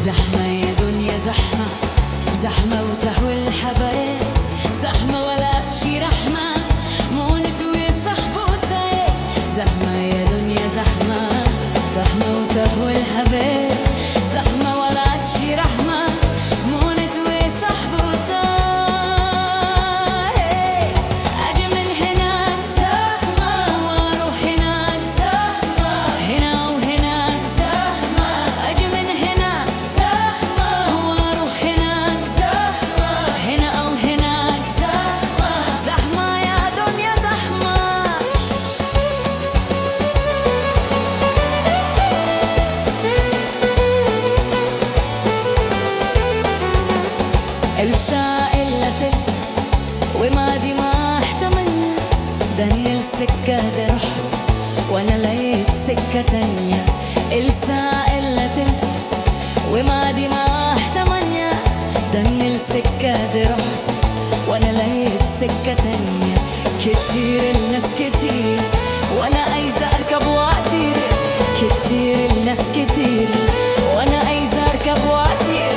زحمة يا دنيا زحمة، زحمة وتهوى الحبايب، زحمة ولا تشي رحمة، مونت ويصحبوتها. زحمة يا دنيا زحمة، زحمة وتهوى الحبايب، زحمة ولا تشي رحمة، مونت ويصحبوتها. أجي من هناك زحمة وأروح هناك زحمة، هنا وهناك زحمة. أجي من هناك زحمة وأروح هناك زحمة، هنا أو هناك زحمة. زحمة يا دنيا زحمة. الساعة إلا تلت وماضي ما احتملنا، دن السكة دي رحت وانا لقيت سكة تانية. الساعة إلا تلت وماضي ما احتملنا، دن السكة دي رحت وانا لقيت سكة تانية. كتير الناس كتير وانا عايزة اركب واطير، كتير الناس كتير وانا عايزة اركب واطير.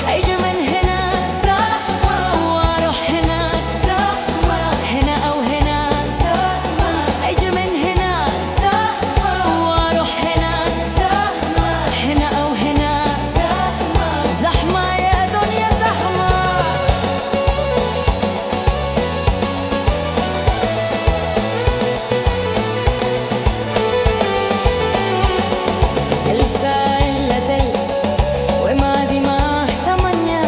اجي من هنا زحمة واروح هناك زحمة، هنا او هنا زحمة. اجي من هنا زحمة واروح هناك زحمة، هنا او هنا زحمة. زحمة يا دنيا زحمة. الساعة إلا تلت وماضي ما احتملنا،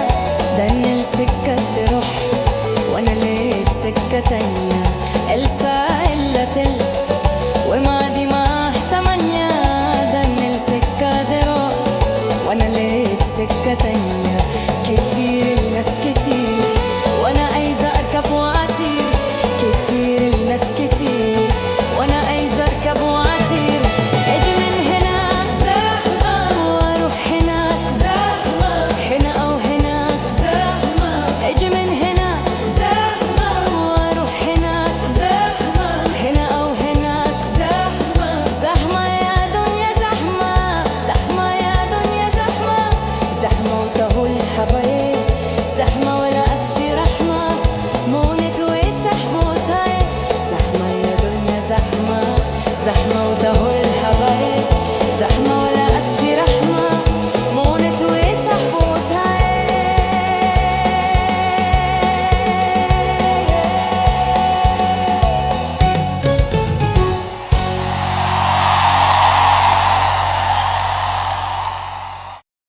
دن السكة دي رحت وانا لقيت سكة تانية.